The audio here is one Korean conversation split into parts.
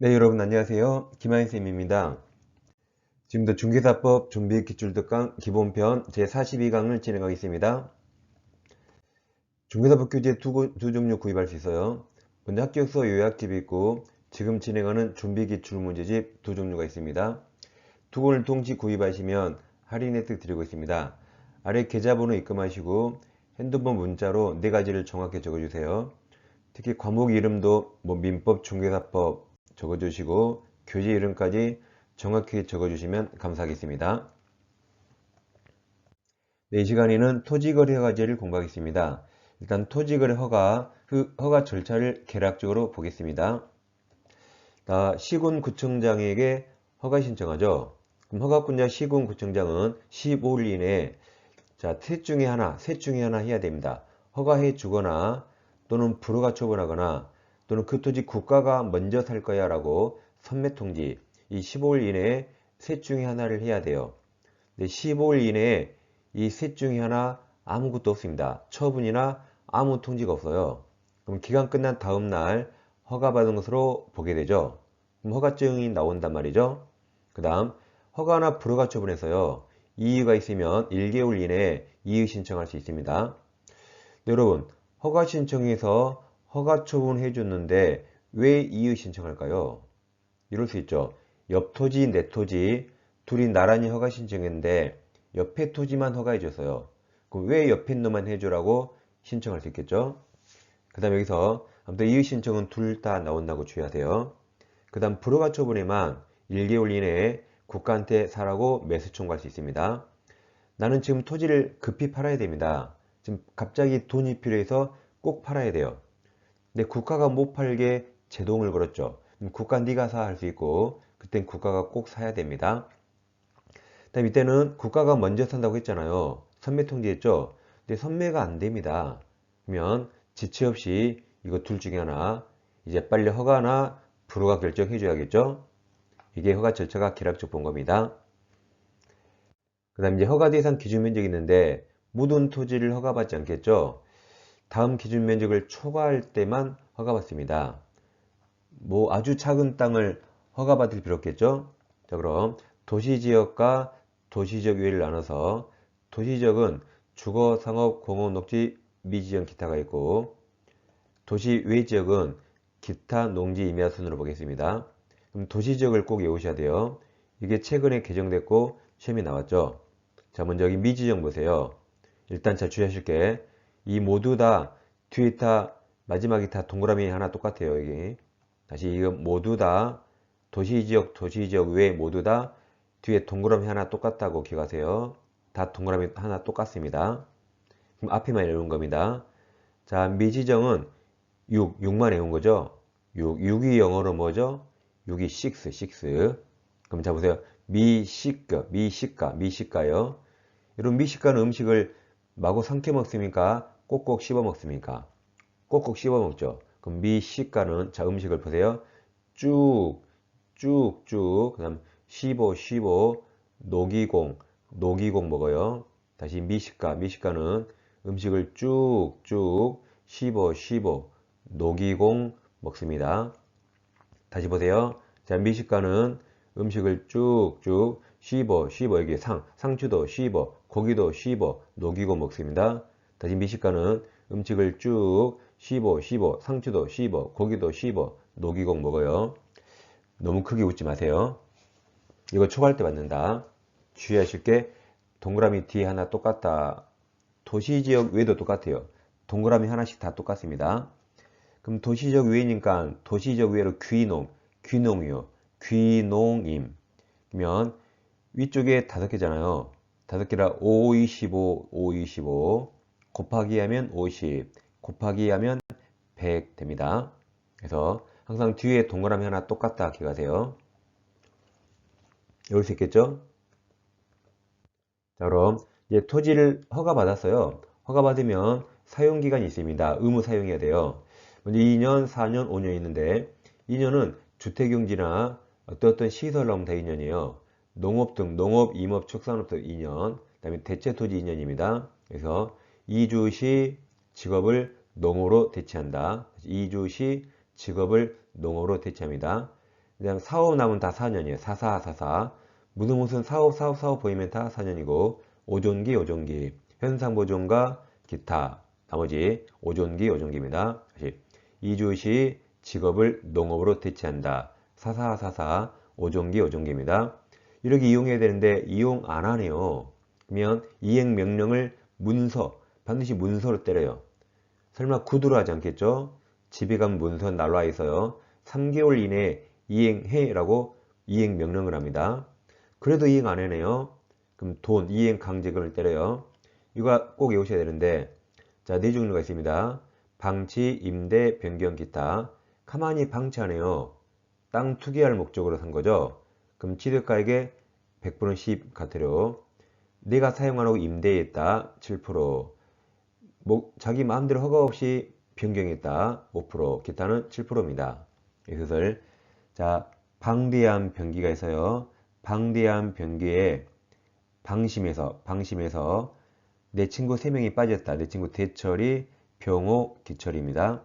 네, 여러분 안녕하세요. 김하인 쌤입니다. 지금부터 중개사법 준비기출특강 기본편 제42강을 진행하겠습니다. 중개사법 교재 두 종류 구입할 수 있어요. 먼저 합격서 요약집이 있고 지금 진행하는 준비기출 문제집 두 종류가 있습니다. 두 권을 동시 구입하시면 할인 혜택 드리고 있습니다. 아래 계좌번호 입금하시고 핸드폰 문자로 네 가지를 정확히 적어주세요. 특히 과목 이름도 민법, 중개사법 적어주시고 교재 이름까지 정확히 적어주시면 감사하겠습니다. 네, 이 시간에는 토지거래 허가제를 공부하겠습니다. 일단 토지거래 허가 절차를 개략적으로 보겠습니다. 시군구청장에게 허가 신청하죠. 그럼 허가권자 시군구청장은 15일 이내에 셋 중에 하나 해야 됩니다. 허가해 주거나 또는 불허가 처분하거나 또는 그 토지 국가가 먼저 살 거야 라고 선매통지 이 15일 이내에 셋 중에 하나를 해야 돼요. 근데 15일 이내에 이 셋 중에 하나 아무것도 없습니다. 처분이나 아무 통지가 없어요. 그럼 기간 끝난 다음 날 허가받은 것으로 보게 되죠. 그럼 허가증이 나온단 말이죠. 그 다음 허가나 불허가 처분에서요. 이의가 있으면 1개월 이내에 이의 신청할 수 있습니다. 여러분, 허가 신청해서 허가 처분해 줬는데 왜 이의 신청할까요? 이럴 수 있죠. 옆 토지, 내 토지 둘이 나란히 허가 신청했는데 옆에 토지만 허가해 줬어요. 그럼 왜 옆에 놈만 해주라고 신청할 수 있겠죠? 그 다음 여기서 아무튼 이의 신청은 둘 다 나온다고 주의하세요. 그 다음 불허가 처분에만 1개월 이내에 국가한테 사라고 매수 청구할 수 있습니다. 나는 지금 토지를 급히 팔아야 됩니다. 지금 갑자기 돈이 필요해서 꼭 팔아야 돼요. 근데 국가가 못 팔게 제동을 걸었죠. 그럼 국가 네가 사 할 수 있고 그땐 국가가 꼭 사야 됩니다. 다음 이때는 국가가 먼저 산다고 했잖아요. 선매 통지했죠. 근데 선매가 안 됩니다. 그러면 지체 없이 이거 둘 중에 하나 이제 빨리 허가나 불허가 결정해 줘야겠죠. 이게 허가 절차가 개략적 본 겁니다. 그 다음 이제 허가 대상 기준 면적이 있는데 모든 토지를 허가받지 않겠죠. 다음 기준 면적을 초과할 때만 허가받습니다. 아주 작은 땅을 허가받을 필요 없겠죠. 자, 그럼 도시지역과 도시지역 외를 나눠서 도시지역은 주거, 상업, 공업, 녹지, 미지역, 기타가 있고 도시 외 지역은 기타, 농지, 임야 순으로 보겠습니다. 그럼 도시지역을 꼭 외우셔야 돼요. 이게 최근에 개정됐고 시험이 나왔죠. 자, 먼저 여기 미지역 보세요. 일단 잘 주의하실 게 이 모두 다 뒤에 다 마지막이 다 동그라미 하나 똑같아요. 여기 다시 이거 모두 다 도시지역 외 모두 다 뒤에 동그라미 하나 똑같다고 기억하세요. 다 동그라미 하나 똑같습니다. 그럼 앞에만 외운 겁니다. 자, 미지정은 6만 외운 거죠. 6이 영어로 뭐죠? 6이 6. 그럼 자 보세요. 미식가요. 이런 미식가는 음식을 마구 삼켜 먹습니까? 꼭꼭 씹어 먹습니까? 꼭꼭 씹어 먹죠. 그럼 미식가는 자 음식을 보세요. 쭉 그 다음 씹어 녹이공 먹어요. 다시 미식가는 음식을 쭉쭉 씹어 녹이공 먹습니다. 다시 보세요. 자, 미식가는 음식을 쭉쭉 씹어 여기 상추도 씹어 고기도 씹어 녹이고 먹습니다. 다시 미식가는 음식을 쭉 씹어 상추도 씹어 고기도 씹어 녹이고 먹어요. 너무 크게 웃지 마세요. 이거 초과할 때 받는다. 주의하실 게 동그라미 뒤에 하나 똑같다. 도시지역 외도 똑같아요. 동그라미 하나씩 다 똑같습니다. 그럼 도시적 외니까 도시적 외로 귀농이요. 귀농임. 그러면 위쪽에 5개잖아요. 5개라 5, 25 곱하기 하면 50 곱하기 하면 100 됩니다. 그래서 항상 뒤에 동그라미 하나 똑같다 기억하세요. 외울 수 있겠죠? 자, 그럼 이제 토지를 허가받았어요. 허가받으면 사용기간이 있습니다. 의무 사용해야 돼요. 먼저 2년, 4년, 5년 있는데 2년은 주택용지나 어떤 시설 나오면 다 2년이에요. 농업 등 농업, 임업, 축산업 등 2년, 그 다음에 대체토지 2년입니다. 그래서 2주 시 직업을 농어로 대체한다. 2주 시 직업을 농어로 대체합니다. 그냥 사업 나면 다 4년이에요. 4444. 무슨 사업 보이면 다 4년이고, 오존기, 현상보존과 기타, 나머지 오존기입니다. 다시 이주시 직업을 농업으로 대체한다. 4444 오존기입니다. 이렇게 이용해야 되는데 이용 안 하네요. 그러면 이행 명령을 반드시 문서로 때려요. 설마 구두로 하지 않겠죠? 집에 가면 문서 날라와 있어요. 3개월 이내에 이행해라고 이행 명령을 합니다. 그래도 이행 안 해네요. 그럼 이행 강제금을 때려요. 이거 꼭 외우셔야 되는데, 자, 네 종류가 있습니다. 방치, 임대, 변경, 기타. 가만히 방치하네요. 땅 투기할 목적으로 산 거죠. 그럼 취득가액의 100%는 시가태료. 내가 사용 안 하고 임대했다. 7%. 자기 마음대로 허가 없이 변경했다. 5%. 기타는 7%입니다. 이것을 자, 방대한 변기가 있어요. 방대한 변기에 방심해서 내 친구 3명이 빠졌다. 내 친구 대철이, 병호, 기철입니다.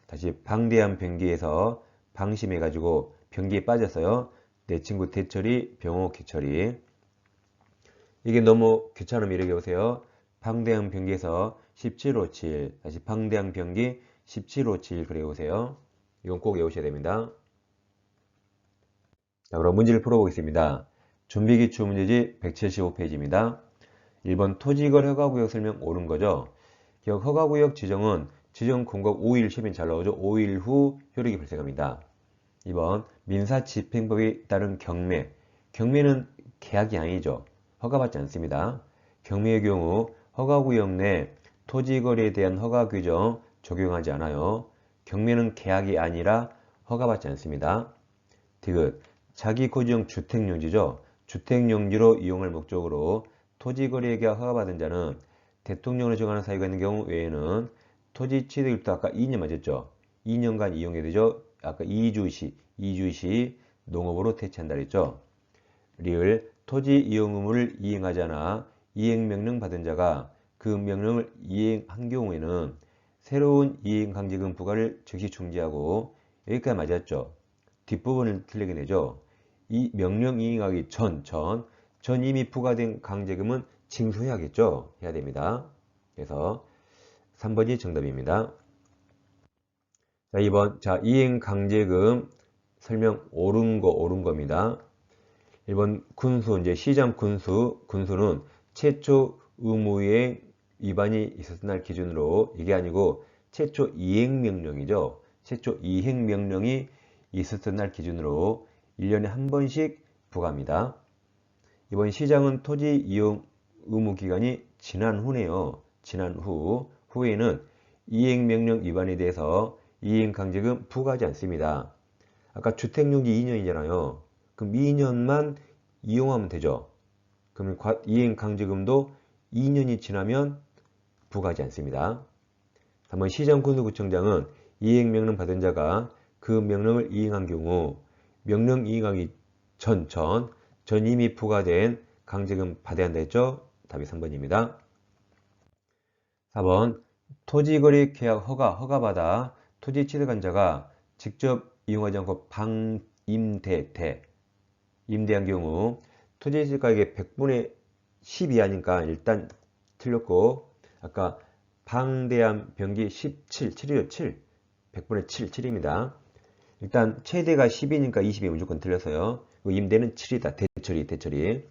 다시 방대한 변기에서 방심해가지고 변기에 빠졌어요. 내 친구 대철이, 병호, 기철이. 이게 너무 귀찮으면 이렇게 보세요. 방대한 변기에서 1757. 다시 방대한 변기 1757 그래 보세요. 이건 꼭 외우셔야 됩니다. 자, 그럼 문제를 풀어보겠습니다. 준비기출 문제지 175페이지입니다. 1번 토지이걸 허가구역 설명 옳은 거죠. 기억 허가구역 지정은 지정 공각 5일 시험이 잘 나오죠. 5일 후 효력이 발생합니다. 2번 민사집행법에 따른 경매. 경매는 계약이 아니죠. 허가받지 않습니다. 경매의 경우 허가구역 내 토지거래에 대한 허가 규정 적용하지 않아요. 경매는 계약이 아니라 허가받지 않습니다. 디귿 자기거주용 주택용지죠. 주택용지로 이용할 목적으로 토지거래 계약 허가받은 자는 대통령으로 정하는 사유가 있는 경우 외에는 토지 취득일부터 아까 2년 맞았죠. 2년간 이용해야 되죠. 아까 이주시 농업으로 대체한다 그랬죠. 리을 토지 이용 의무를 이행하지 않아 이행명령 받은 자가 그 명령을 이행한 경우에는 새로운 이행강제금 부과를 즉시 중지하고, 여기까지 맞았죠. 뒷부분을 틀리게 되죠. 이 명령 이행하기 전 이미 부과된 강제금은 징수해야겠죠. 해야 됩니다. 그래서 3번이 정답입니다. 자, 2번. 자, 이행강제금 설명 옳은 겁니다. 1번 군수, 이제 시장 군수는 최초 의무이행 위반이 있었던 날 기준으로, 이게 아니고 최초 이행명령이죠. 최초 이행명령이 있었던 날 기준으로 1년에 한 번씩 부과합니다. 이번 시장은 토지 이용 의무 기간이 지난 후네요. 지난 후에는 이행명령 위반에 대해서 이행강제금 부과하지 않습니다. 아까 주택용지 2년이잖아요. 그럼 2년만 이용하면 되죠. 그러면 이행강제금도 2년이 지나면 부과하지 않습니다. 다만 시장군수구청장은 이행명령 받은 자가 그 명령을 이행한 경우 명령 이행하기 전 이미 부과된 강제금 받아야 한다 했죠? 답이 3번입니다. 4번 토지거래 계약 허가받아 토지 취득한 자가 직접 이용하지 않고 임대한 경우 토지 시가액의 100분의 10 이하니까 일단 틀렸고, 아까 방대한 변기 7이죠. 7. 100분의 7입니다. 일단 최대가 10이니까 20이 무조건 틀렸어요. 임대는 7이다. 대처리.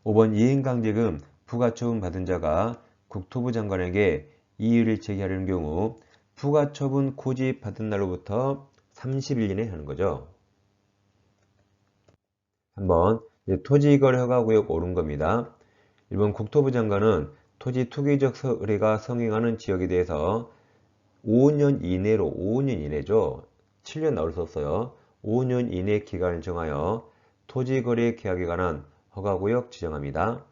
5번 이행강제금 부가처분 받은 자가 국토부 장관에게 이의를 제기하려는 경우 부가처분 고지 받은 날로부터 30일 이내에 하는 거죠. 한번 토지이걸 허가구역 옳은 겁니다. 1번 국토부 장관은 토지 투기적 거래가 성행하는 지역에 대해서 5년 이내죠. 7년 나올 수 없어요. 5년 이내 기간을 정하여 토지거래 계약에 관한 허가구역 지정합니다.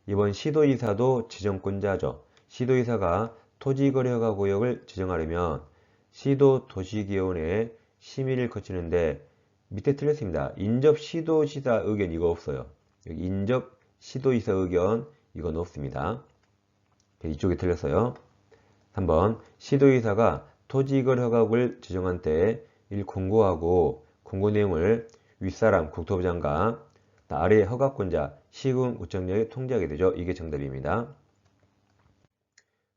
이번 시도이사도 지정권자죠. 시도이사가 토지거래 허가구역을 지정하려면 시도 도시기원회 심의를 거치는데, 밑에 틀렸습니다. 인접 시도지사 의견 이거 없어요. 여기 인접 시도이사 의견 이건 없습니다. 이쪽에 틀렸어요. 3번 시도이사가 토지이걸 허가구역을 지정한 때 공고하고 공고 내용을 윗사람 국토부 장관, 아래 허가권자 시군구청장이 통제하게 되죠. 이게 정답입니다.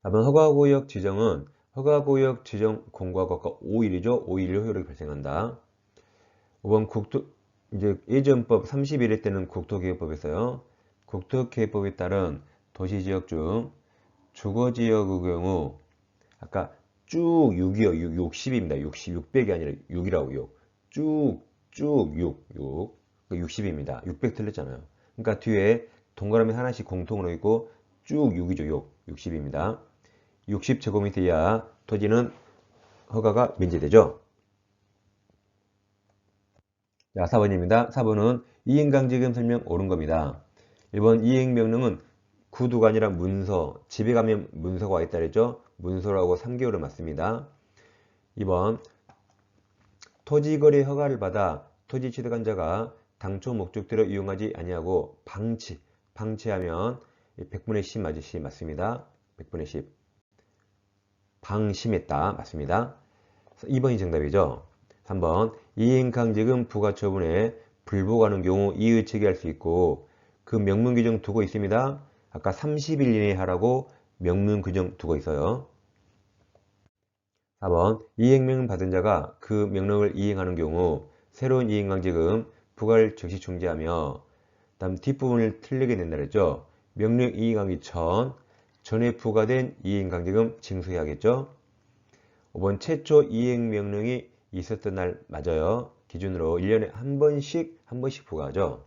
4번 허가구역 지정은 허가구역 지정 공고하고 5일이죠. 5일 효력이 발생한다. 5번 이제 예전법 31회 때는 국토기획법에서요. 국토기획법에 따른 도시지역 중 주거지역의 경우 아까 쭉 6이요. 60입니다. 600이 아니라 6이라고요. 쭉 6. 60입니다. 600 틀렸잖아요. 그러니까 뒤에 동그라미 하나씩 공통으로 있고 쭉 6이죠. 60입니다. 60제곱미터 이하 토지는 허가가 면제되죠. 자, 4번입니다. 4번은 이행강제금 설명 옳은 겁니다. 1번 이행명령은 구두가 아니라 문서, 집에 가면 문서가 와 있다 그랬죠. 문서라고 3개월을 맞습니다. 2번 토지거래 허가를 받아 토지 취득한 자가 당초 목적대로 이용하지 아니하고 방치하면 100분의 10 맞으시 맞습니다. 100분의 10 방심했다 맞습니다. 2번이 정답이죠. 3번 이행강제금 부과처분에 불복하는 경우 이의 제기할 수 있고 그 명문 규정 두고 있습니다. 아까 30일 이내에 하라고 명문 규정 두고 있어요. 4번 이행명령 받은 자가 그 명령을 이행하는 경우 새로운 이행강제금 부과를 즉시 중지하며 다음 뒷부분을 틀리게 된다 그랬죠. 명령 이행하기 전에 부과된 이행강제금 징수해야겠죠. 5번 최초 이행명령이 있었던 날 맞아요. 기준으로 1년에 한 번씩 부과하죠.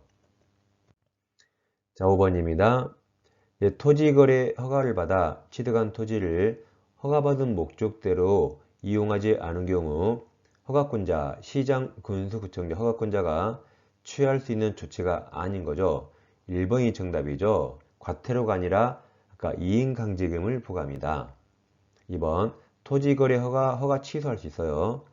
자, 5번입니다. 토지거래 허가를 받아 취득한 토지를 허가받은 목적대로 이용하지 않은 경우 허가권자, 시장, 군수구청장 허가권자가 취할 수 있는 조치가 아닌 거죠. 1번이 정답이죠. 과태료가 아니라 아까 이행강제금을 부과합니다. 2번 토지거래 허가 취소할 수 있어요.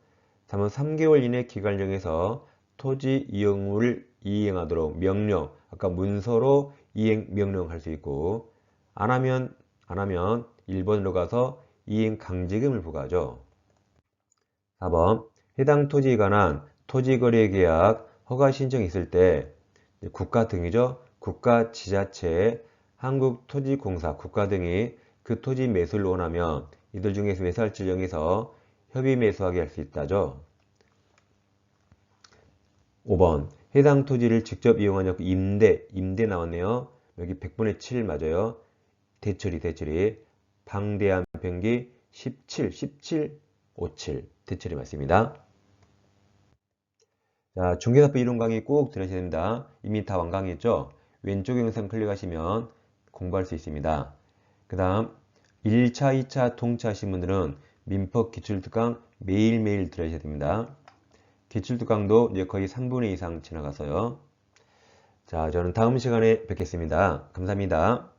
3번 3개월 이내 기간 정해서 토지 이용을 이행하도록 명령, 아까 문서로 이행 명령할 수 있고 안 하면 1번으로 가서 이행 강제금을 부과하죠. 4번 해당 토지에 관한 토지거래 계약 허가 신청이 있을 때 국가 등이죠. 국가, 지자체, 한국토지공사, 국가 등이 그 토지 매수를 원하면 이들 중에서 매수할 지정해서 협의 매수하게 할 수 있다죠. 5번 해당 토지를 직접 이용하냐 임대 나왔네요. 여기 100분의 7 맞아요. 대처리 방대한 변기 17 57 대처리 맞습니다. 자, 중개사법 이론 강의 꼭 들으셔야 됩니다. 이미 다 완강했죠. 왼쪽 영상 클릭하시면 공부할 수 있습니다. 그 다음 1차 2차 통차하신 분들은 민법 기출특강 매일매일 들으셔야 됩니다. 기출특강도 이제 거의 3분의 2 이상 지나가서요. 자, 저는 다음 시간에 뵙겠습니다. 감사합니다.